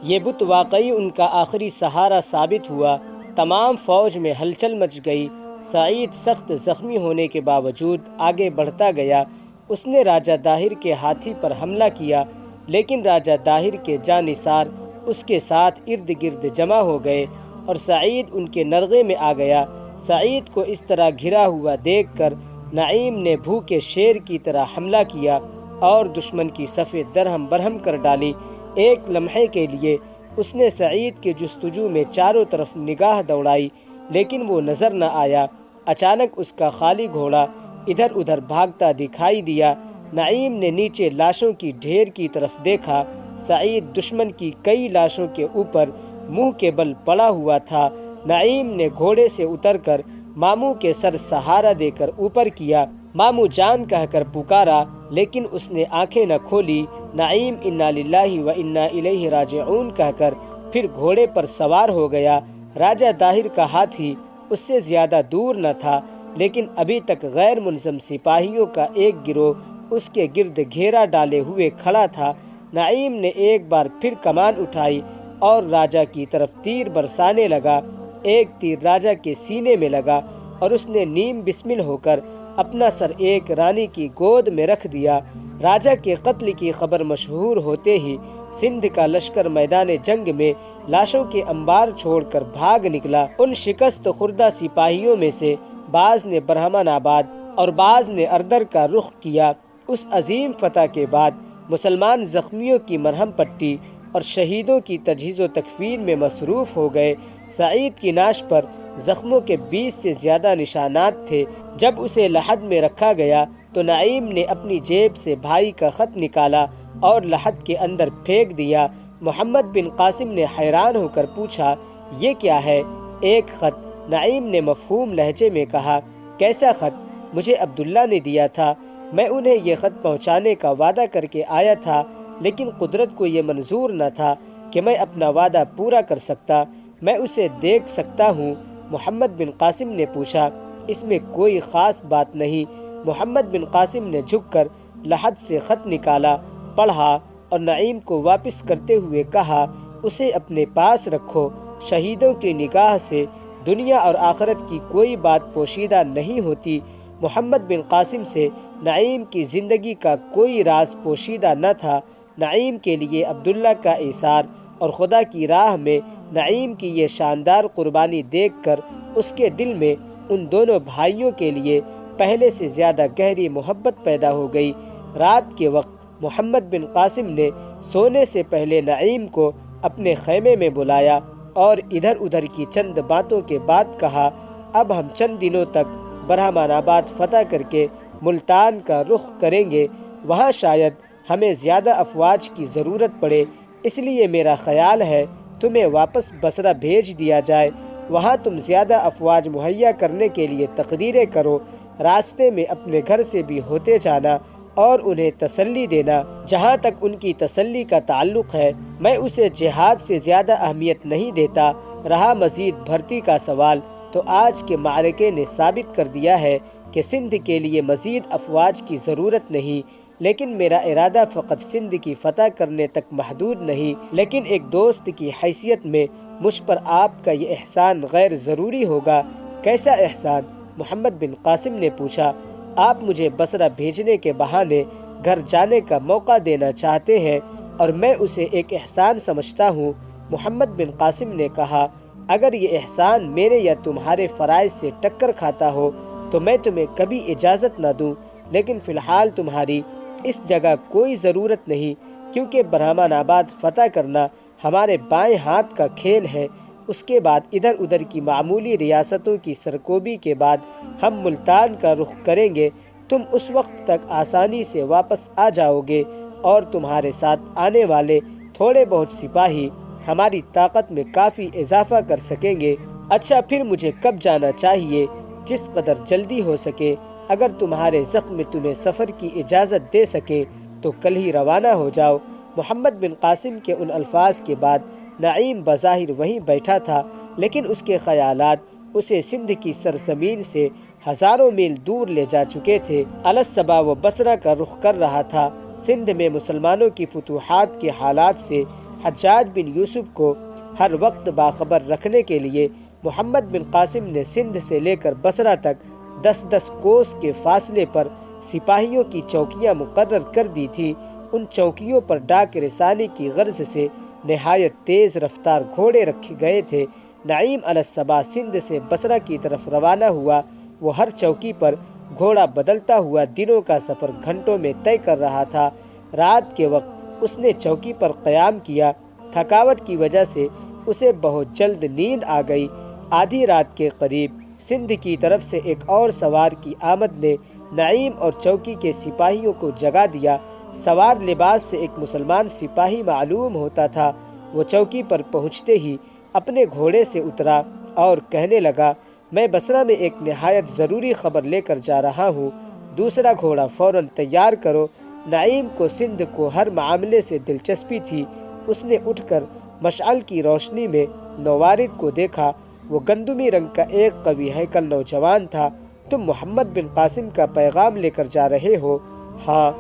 یہ بت واقعی ان کا آخری سہارا ثابت ہوا۔ تمام فوج میں ہلچل مچ گئی۔ سعید سخت زخمی ہونے کے باوجود آگے بڑھتا گیا۔ اس نے راجہ داہر کے ہاتھی پر حملہ کیا، لیکن راجہ داہر کے جانثار اس کے ساتھ ارد گرد جمع ہو گئے اور سعید ان کے نرغے میں آ گیا۔ سعید کو اس طرح گھرا ہوا دیکھ کر نعیم نے بھوکے شیر کی طرح حملہ کیا اور دشمن کی صفیں درہم برہم کر ڈالی۔ ایک لمحے کے لیے اس نے سعید کے جستجو میں چاروں طرف نگاہ دوڑائی، لیکن وہ نظر نہ آیا۔ اچانک اس کا خالی گھوڑا ادھر ادھر بھاگتا دکھائی دیا۔ نعیم نے نیچے لاشوں کی ڈھیر کی طرف دیکھا۔ سعید دشمن کی کئی لاشوں کے اوپر منہ کے بل پڑا ہوا تھا۔ نعیم نے گھوڑے سے اتر کر ماموں کے سر سہارا دے کر اوپر کیا۔ ماموں جان کہہ کر پکارا، لیکن اس نے آنکھیں نہ کھولی۔ نعیم انا للہ و انا الیہ راجعون کہہ کر پھر گھوڑے پر سوار ہو گیا۔ راجہ داہر کا ہاتھی اس سے زیادہ دور نہ تھا، لیکن ابھی تک غیر منظم سپاہیوں کا ایک گروہ اس کے گرد گھیرا ڈالے ہوئے کھڑا تھا۔ نعیم نے ایک بار پھر کمان اٹھائی اور راجہ کی طرف تیر برسانے لگا۔ ایک تیر راجہ کے سینے میں لگا اور اس نے نیم بسمل ہو کر اپنا سر ایک رانی کی گود میں رکھ دیا۔ راجہ کے قتل کی خبر مشہور ہوتے ہی سندھ کا لشکر میدان جنگ میں لاشوں کے انبار چھوڑ کر بھاگ نکلا۔ ان شکست خوردہ سپاہیوں میں سے بعض نے برہمان آباد اور بعض نے اردر کا رخ کیا۔ اس عظیم فتح کے بعد مسلمان زخمیوں کی مرہم پٹی اور شہیدوں کی تجہیز و تکفین میں مصروف ہو گئے۔ سعید کی ناش پر زخموں کے 20 سے زیادہ نشانات تھے۔ جب اسے لحد میں رکھا گیا تو نعیم نے اپنی جیب سے بھائی کا خط نکالا اور لحد کے اندر پھینک دیا۔ محمد بن قاسم نے حیران ہو کر پوچھا، یہ کیا ہے؟ ایک خط، نعیم نے مفہوم لہجے میں کہا۔ کیسا خط؟ مجھے عبداللہ نے دیا تھا۔ میں انہیں یہ خط پہنچانے کا وعدہ کر کے آیا تھا، لیکن قدرت کو یہ منظور نہ تھا کہ میں اپنا وعدہ پورا کر سکتا۔ میں اسے دیکھ سکتا ہوں؟ محمد بن قاسم نے پوچھا۔ اس میں کوئی خاص بات نہیں۔ محمد بن قاسم نے جھک کر لحد سے خط نکالا، پڑھا اور نعیم کو واپس کرتے ہوئے کہا، اسے اپنے پاس رکھو۔ شہیدوں کی نگاہ سے دنیا اور آخرت کی کوئی بات پوشیدہ نہیں ہوتی۔ محمد بن قاسم سے نعیم کی زندگی کا کوئی راز پوشیدہ نہ تھا۔ نعیم کے لیے عبداللہ کا ایثار اور خدا کی راہ میں نعیم کی یہ شاندار قربانی دیکھ کر اس کے دل میں ان دونوں بھائیوں کے لیے پہلے سے زیادہ گہری محبت پیدا ہو گئی۔ رات کے وقت محمد بن قاسم نے سونے سے پہلے نعیم کو اپنے خیمے میں بلایا اور ادھر ادھر کی چند باتوں کے بعد کہا، اب ہم چند دنوں تک برہمان آباد فتح کر کے ملتان کا رخ کریں گے۔ وہاں شاید ہمیں زیادہ افواج کی ضرورت پڑے، اس لیے میرا خیال ہے تمہیں واپس بصرہ بھیج دیا جائے۔ وہاں تم زیادہ افواج مہیا کرنے کے لیے تقریریں کرو۔ راستے میں اپنے گھر سے بھی ہوتے جانا اور انہیں تسلی دینا۔ جہاں تک ان کی تسلی کا تعلق ہے، میں اسے جہاد سے زیادہ اہمیت نہیں دیتا۔ رہا مزید بھرتی کا سوال، تو آج کے معرکے نے ثابت کر دیا ہے کہ سندھ کے لیے مزید افواج کی ضرورت نہیں، لیکن میرا ارادہ فقط سندھ کی فتح کرنے تک محدود نہیں، لیکن ایک دوست کی حیثیت میں مجھ پر آپ کا یہ احسان غیر ضروری ہوگا۔ کیسا احسان؟ محمد بن قاسم نے پوچھا۔ آپ مجھے بصرہ بھیجنے کے بہانے گھر جانے کا موقع دینا چاہتے ہیں اور میں اسے ایک احسان سمجھتا ہوں۔ محمد بن قاسم نے کہا، اگر یہ احسان میرے یا تمہارے فرائض سے ٹکر کھاتا ہو تو میں تمہیں کبھی اجازت نہ دوں، لیکن فی الحال تمہاری اس جگہ کوئی ضرورت نہیں، کیونکہ برہمان آباد فتح کرنا ہمارے بائیں ہاتھ کا کھیل ہے۔ اس کے بعد ادھر ادھر کی معمولی ریاستوں کی سرکوبی کے بعد ہم ملتان کا رخ کریں گے۔ تم اس وقت تک آسانی سے واپس آ جاؤ گے اور تمہارے ساتھ آنے والے تھوڑے بہت سپاہی ہماری طاقت میں کافی اضافہ کر سکیں گے۔ اچھا، پھر مجھے کب جانا چاہیے؟ جس قدر جلدی ہو سکے۔ اگر تمہارے زخم تمہیں سفر کی اجازت دے سکے تو کل ہی روانہ ہو جاؤ۔ محمد بن قاسم کے ان الفاظ کے بعد نعیم بظاہر وہیں بیٹھا تھا، لیکن اس کے خیالات اسے سندھ کی سرزمین سے ہزاروں میل دور لے جا چکے تھے۔ الصبا وہ بصرہ کا رخ کر رہا تھا۔ سندھ میں مسلمانوں کی فتوحات کے حالات سے حجاج بن یوسف کو ہر وقت باخبر رکھنے کے لیے محمد بن قاسم نے سندھ سے لے کر بصرہ تک 10-10 کوس کے فاصلے پر سپاہیوں کی چوکیاں مقرر کر دی تھی۔ ان چوکیوں پر ڈاک رسانی کی غرض سے نہایت تیز رفتار گھوڑے رکھے گئے تھے۔ نعیم علیہ الصباح سندھ سے بصرہ کی طرف روانہ ہوا۔ وہ ہر چوکی پر گھوڑا بدلتا ہوا دنوں کا سفر گھنٹوں میں طے کر رہا تھا۔ رات کے وقت اس نے چوکی پر قیام کیا۔ تھکاوٹ کی وجہ سے اسے بہت جلد نیند آ گئی۔ آدھی رات کے قریب سندھ کی طرف سے ایک اور سوار کی آمد نے نعیم اور چوکی کے سپاہیوں کو جگا دیا۔ سوار لباس سے ایک مسلمان سپاہی معلوم ہوتا تھا۔ وہ چوکی پر پہنچتے ہی اپنے گھوڑے سے اترا اور کہنے لگا، میں بصرہ میں ایک نہایت ضروری خبر لے کر جا رہا ہوں، دوسرا گھوڑا فوراً تیار کرو۔ نعیم کو سندھ کو ہر معاملے سے دلچسپی تھی۔ اس نے اٹھ کر مشعل کی روشنی میں نوارد کو دیکھا۔ وہ گندمی رنگ کا ایک قوی ہیکل نوجوان تھا۔ تم محمد بن قاسم کا پیغام لے کر جا رہے ہو؟ ہاں۔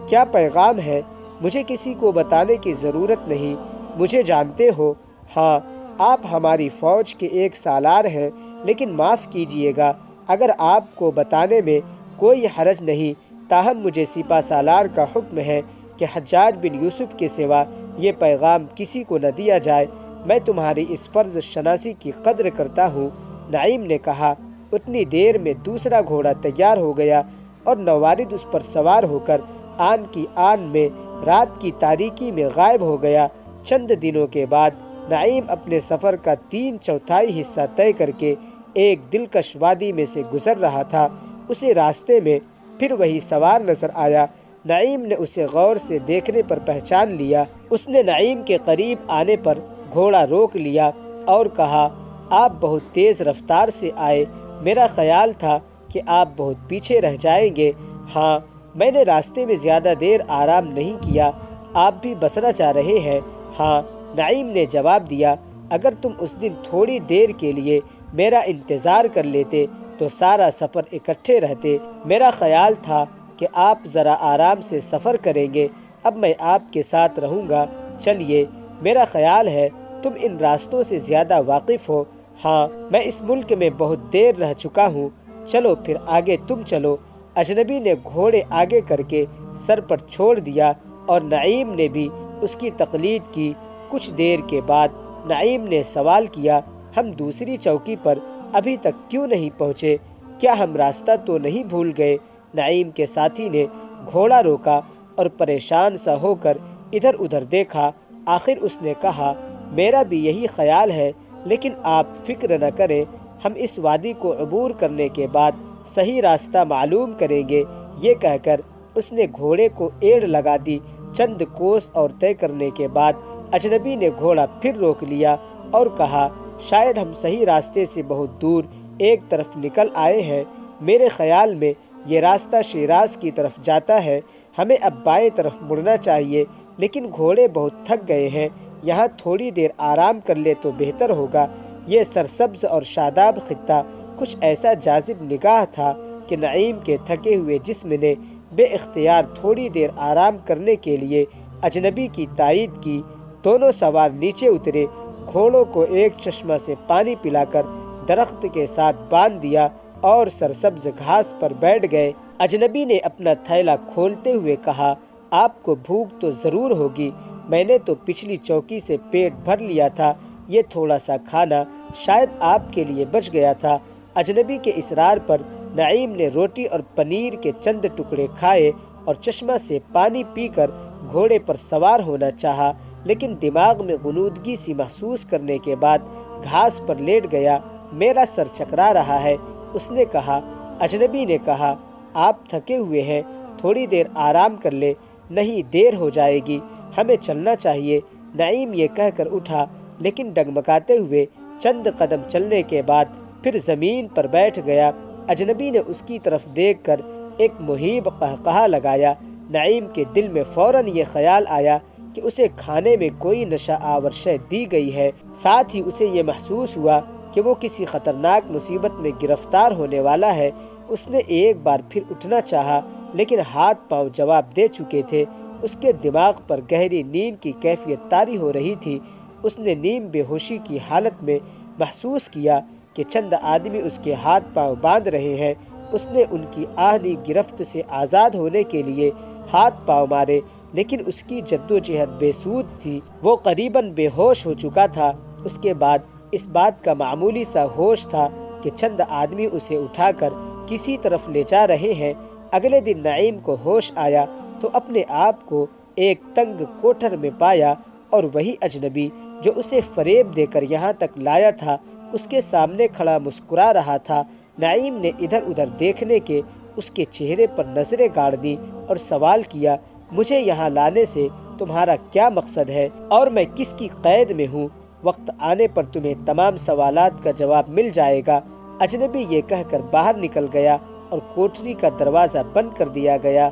کیا پیغام ہے؟ مجھے کسی کو بتانے کی ضرورت نہیں، مجھے جانتے ہو۔ ہاں، آپ ہماری فوج کے ایک سالار ہیں، لیکن معاف کیجیے گا اگر آپ کو بتانے میں کوئی حرج نہیں، تاہم مجھے سپہ سالار کا حکم ہے کہ حجاج بن یوسف کے سوا یہ پیغام کسی کو نہ دیا جائے۔ میں تمہاری اس فرض شناسی کی قدر کرتا ہوں۔ نعیم نے کہا۔ اتنی دیر میں دوسرا گھوڑا تیار ہو گیا اور نوارد اس پر سوار ہو کر آن کی آن میں رات کی تاریکی میں غائب ہو گیا۔ چند دنوں کے بعد نعیم اپنے سفر کا 3/4 حصہ طے کر کے ایک دلکش وادی میں سے گزر رہا تھا۔ اسے راستے میں پھر وہی سوار نظر آیا۔ نعیم نے اسے غور سے دیکھنے پر پہچان لیا۔ اس نے نعیم کے قریب آنے پر گھوڑا روک لیا اور کہا، آپ بہت تیز رفتار سے آئے، میرا خیال تھا کہ آپ بہت پیچھے رہ جائیں گے۔ ہاں، میں نے راستے میں زیادہ دیر آرام نہیں کیا۔ آپ بھی بصرہ جا رہے ہیں؟ ہاں، نعیم نے جواب دیا۔ اگر تم اس دن تھوڑی دیر کے لیے میرا انتظار کر لیتے تو سارا سفر اکٹھے رہتے۔ میرا خیال تھا کہ آپ ذرا آرام سے سفر کریں گے۔ اب میں آپ کے ساتھ رہوں گا۔ چلیے، میرا خیال ہے تم ان راستوں سے زیادہ واقف ہو۔ ہاں، میں اس ملک میں بہت دیر رہ چکا ہوں۔ چلو پھر آگے تم چلو۔ اجنبی نے گھوڑے آگے کر کے سر پر چھوڑ دیا اور نعیم نے بھی اس کی تقلید کی۔ کچھ دیر کے بعد نعیم نے سوال کیا، ہم دوسری چوکی پر ابھی تک کیوں نہیں پہنچے؟ کیا ہم راستہ تو نہیں بھول گئے؟ نعیم کے ساتھی نے گھوڑا روکا اور پریشان سا ہو کر ادھر ادھر دیکھا۔ آخر اس نے کہا، میرا بھی یہی خیال ہے، لیکن آپ فکر نہ کریں، ہم اس وادی کو عبور کرنے کے بعد صحیح راستہ معلوم کریں گے۔ یہ کہہ کر اس نے گھوڑے کو ایڑ لگا دی۔ چند کوس اور طے کرنے کے بعد اجنبی نے گھوڑا پھر روک لیا اور کہا، شاید ہم صحیح راستے سے بہت دور ایک طرف نکل آئے ہیں۔ میرے خیال میں یہ راستہ شیراز کی طرف جاتا ہے۔ ہمیں اب بائیں طرف مڑنا چاہیے، لیکن گھوڑے بہت تھک گئے ہیں، یہاں تھوڑی دیر آرام کر لے تو بہتر ہوگا۔ یہ سرسبز اور شاداب خطہ کچھ ایسا جاذب نگاہ تھا کہ نعیم کے تھکے ہوئے جسم نے بے اختیار تھوڑی دیر آرام کرنے کے لیے اجنبی کی تائید کی۔ دونوں سوار نیچے اترے، گھوڑوں کو ایک چشمہ سے پانی پلا کر درخت کے ساتھ باندھ دیا اور سرسبز گھاس پر بیٹھ گئے۔ اجنبی نے اپنا تھیلا کھولتے ہوئے کہا، آپ کو بھوک تو ضرور ہوگی، میں نے تو پچھلی چوکی سے پیٹ بھر لیا تھا، یہ تھوڑا سا کھانا شاید آپ کے لیے بچ گیا تھا۔ اجنبی کے اصرار پر نعیم نے روٹی اور پنیر کے چند ٹکڑے کھائے اور چشمہ سے پانی پی کر گھوڑے پر سوار ہونا چاہا، لیکن دماغ میں غنودگی سی محسوس کرنے کے بعد گھاس پر لیٹ گیا۔ میرا سر چکرا رہا ہے، اس نے کہا۔ اجنبی نے کہا، آپ تھکے ہوئے ہیں، تھوڑی دیر آرام کر لے، نہیں دیر ہو جائے گی، ہمیں چلنا چاہیے۔ نعیم یہ کہہ کر اٹھا، لیکن ڈگمگاتے ہوئے چند قدم چلنے کے بعد پھر زمین پر بیٹھ گیا۔ اجنبی نے اس کی طرف دیکھ کر ایک مہیب قہقہا لگایا۔ نعیم کے دل میں فوراً یہ خیال آیا کہ اسے کھانے میں کوئی نشہ آور شے دی گئی ہے۔ ساتھ ہی اسے یہ محسوس ہوا کہ وہ کسی خطرناک مصیبت میں گرفتار ہونے والا ہے۔ اس نے ایک بار پھر اٹھنا چاہا، لیکن ہاتھ پاؤں جواب دے چکے تھے۔ اس کے دماغ پر گہری نیند کی کیفیت طاری ہو رہی تھی۔ اس نے نیم بے ہوشی کی حالت میں محسوس کیا کہ چند آدمی اس کے ہاتھ پاؤں باندھ رہے ہیں۔ اس نے ان کی آہنی گرفت سے آزاد ہونے کے لیے ہاتھ پاؤں مارے، لیکن اس کی جدوجہد بے سود تھی۔ وہ قریباً بے ہوش ہو چکا تھا۔ اس کے بعد اس بات کا معمولی سا ہوش تھا کہ چند آدمی اسے اٹھا کر کسی طرف لے جا رہے ہیں۔ اگلے دن نعیم کو ہوش آیا تو اپنے آپ کو ایک تنگ کوٹھر میں پایا، اور وہی اجنبی جو اسے فریب دے کر یہاں تک لایا تھا اس کے سامنے کھڑا مسکرا رہا تھا۔ نعیم نے ادھر ادھر دیکھنے کے اس کے چہرے پر نظریں گاڑ دی اور سوال کیا، مجھے یہاں لانے سے تمہارا کیا مقصد ہے اور میں کس کی قید میں ہوں؟ وقت آنے پر تمہیں تمام سوالات کا جواب مل جائے گا۔ اجنبی یہ کہہ کر باہر نکل گیا اور کوٹری کا دروازہ بند کر دیا گیا۔